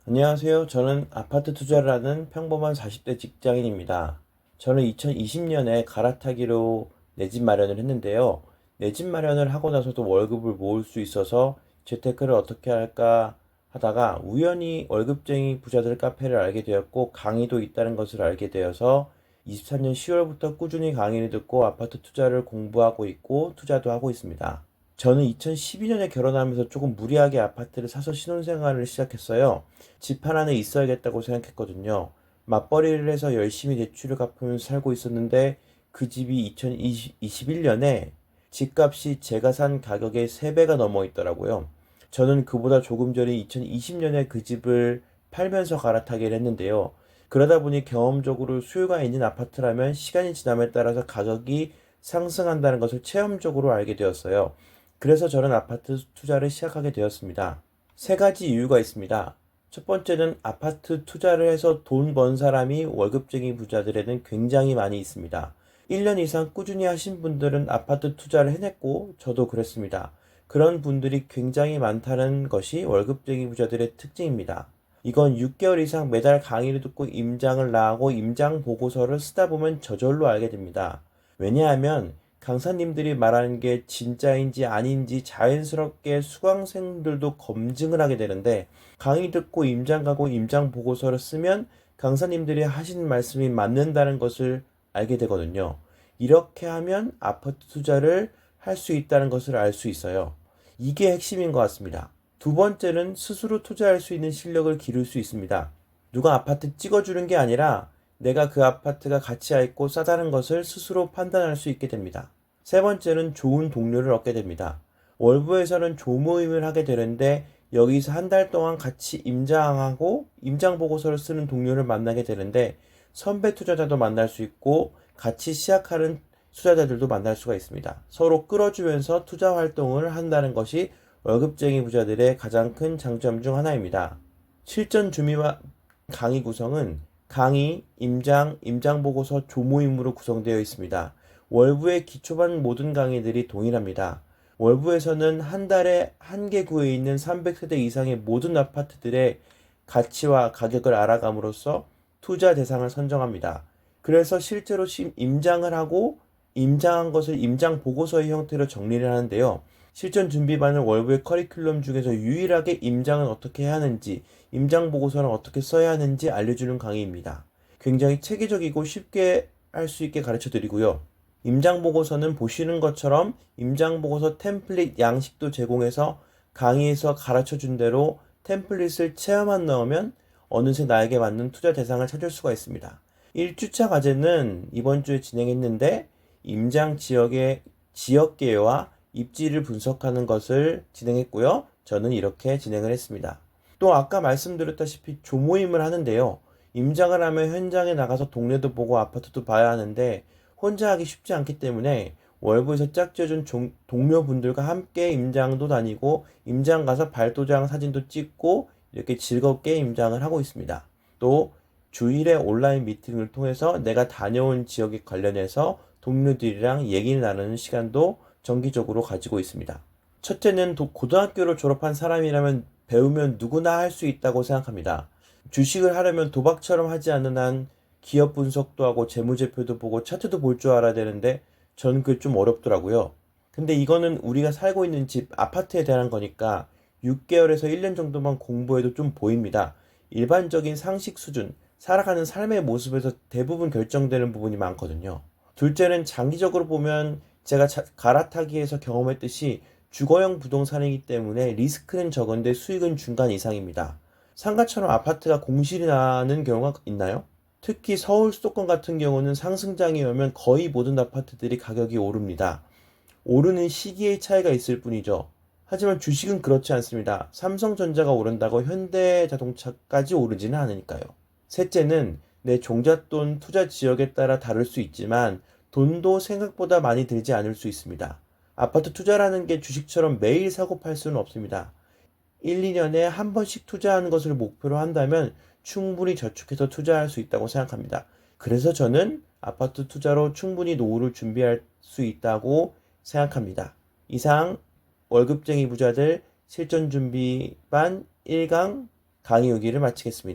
안녕하세요. 저는 아파트 투자를 하는 평범한 40대 직장인입니다. 저는 2020년에 갈아타기로 내 집 마련을 했는데요. 내 집 마련을 하고 나서도 월급을 모을 수 있어서 재테크를 어떻게 할까 하다가 우연히 월급쟁이 부자들 카페를 알게 되었고 강의도 있다는 것을 알게 되어서 23년 10월부터 꾸준히 강의를 듣고 아파트 투자를 공부하고 있고 투자도 하고 있습니다. 저는 2012년에 결혼하면서 조금 무리하게 아파트를 사서 신혼생활을 시작했어요. 집 하나는 있어야겠다고 생각했거든요. 맞벌이를 해서 열심히 대출을 갚으면서 살고 있었는데 그 집이 2021년에 집값이 제가 산 가격의 3배가 넘어 있더라고요. 저는 그보다 조금 전인 2020년에 그 집을 팔면서 갈아타기를 했는데요. 그러다 보니 경험적으로 수요가 있는 아파트라면 시간이 지남에 따라서 가격이 상승한다는 것을 체험적으로 알게 되었어요. 그래서 저는 아파트 투자를 시작하게 되었습니다. 세 가지 이유가 있습니다. 첫 번째는 아파트 투자를 해서 돈 번 사람이 월급쟁이 부자들에는 굉장히 많이 있습니다. 1년 이상 꾸준히 하신 분들은 아파트 투자를 해냈고 저도 그랬습니다. 그런 분들이 굉장히 많다는 것이 월급쟁이 부자들의 특징입니다. 이건 6개월 이상 매달 강의를 듣고 임장을 나가고 임장 보고서를 쓰다 보면 저절로 알게 됩니다. 왜냐하면 강사님들이 말하는 게 진짜인지 아닌지 자연스럽게 수강생들도 검증을 하게 되는데 강의 듣고 임장 가고 임장 보고서를 쓰면 강사님들이 하신 말씀이 맞는다는 것을 알게 되거든요. 이렇게 하면 아파트 투자를 할 수 있다는 것을 알 수 있어요. 이게 핵심인 것 같습니다. 두 번째는 스스로 투자할 수 있는 실력을 기를 수 있습니다. 누가 아파트 찍어주는 게 아니라 내가 그 아파트가 가치가 있고 싸다는 것을 스스로 판단할 수 있게 됩니다. 세 번째는 좋은 동료를 얻게 됩니다. 월부에서는 조모임을 하게 되는데 여기서 한 달 동안 같이 임장하고 임장 보고서를 쓰는 동료를 만나게 되는데 선배 투자자도 만날 수 있고 같이 시작하는 투자자들도 만날 수가 있습니다. 서로 끌어주면서 투자 활동을 한다는 것이 월급쟁이 부자들의 가장 큰 장점 중 하나입니다. 실전 준비와 강의 구성은 강의, 임장, 임장보고서 조모임으로 구성되어 있습니다. 월부의 기초반 모든 강의들이 동일합니다. 월부에서는 한 달에 한 개 구에 있는 300세대 이상의 모든 아파트들의 가치와 가격을 알아감으로써 투자 대상을 선정합니다. 그래서 실제로 임장을 하고 임장한 것을 임장 보고서의 형태로 정리를 하는데요. 실전 준비반은 월부의 커리큘럼 중에서 유일하게 임장은 어떻게 해야 하는지, 임장 보고서는 어떻게 써야 하는지 알려주는 강의입니다. 굉장히 체계적이고 쉽게 할 수 있게 가르쳐 드리고요. 임장 보고서는 보시는 것처럼 임장 보고서 템플릿 양식도 제공해서 강의에서 가르쳐 준 대로 템플릿을 체험한 넣으면 어느새 나에게 맞는 투자 대상을 찾을 수가 있습니다. 1주차 과제는 이번 주에 진행했는데 임장 지역의 지역계와 입지를 분석하는 것을 진행했고요. 저는 이렇게 진행을 했습니다. 또 아까 말씀드렸다시피 조모임을 하는데요. 임장을 하면 현장에 나가서 동네도 보고 아파트도 봐야 하는데 혼자 하기 쉽지 않기 때문에 월부에서 짝지어준 동료분들과 함께 임장도 다니고 임장 가서 발도장 사진도 찍고 이렇게 즐겁게 임장을 하고 있습니다. 또 주일에 온라인 미팅을 통해서 내가 다녀온 지역에 관련해서 동료들이랑 얘기를 나누는 시간도 정기적으로 가지고 있습니다. 첫째는 고등학교를 졸업한 사람이라면 배우면 누구나 할 수 있다고 생각합니다. 주식을 하려면 도박처럼 하지 않는 한 기업 분석도 하고 재무제표도 보고 차트도 볼 줄 알아야 되는데 저는 그게 좀 어렵더라고요. 근데 이거는 우리가 살고 있는 집, 아파트에 대한 거니까 6개월에서 1년 정도만 공부해도 좀 보입니다. 일반적인 상식 수준, 살아가는 삶의 모습에서 대부분 결정되는 부분이 많거든요. 둘째는 장기적으로 보면 제가 갈아타기에서 경험했듯이 주거용 부동산이기 때문에 리스크는 적은데 수익은 중간 이상입니다. 상가처럼 아파트가 공실이 나는 경우가 있나요? 특히 서울 수도권 같은 경우는 상승장이 오면 거의 모든 아파트들이 가격이 오릅니다. 오르는 시기의 차이가 있을 뿐이죠. 하지만 주식은 그렇지 않습니다. 삼성전자가 오른다고 현대자동차까지 오르지는 않으니까요. 셋째는 내 종잣돈 투자 지역에 따라 다를 수 있지만 돈도 생각보다 많이 들지 않을 수 있습니다. 아파트 투자라는 게 주식처럼 매일 사고 팔 수는 없습니다. 1, 2년에 한 번씩 투자하는 것을 목표로 한다면 충분히 저축해서 투자할 수 있다고 생각합니다. 그래서 저는 아파트 투자로 충분히 노후를 준비할 수 있다고 생각합니다. 이상 월급쟁이 부자들 실전준비반 1강 강의 여기를 마치겠습니다.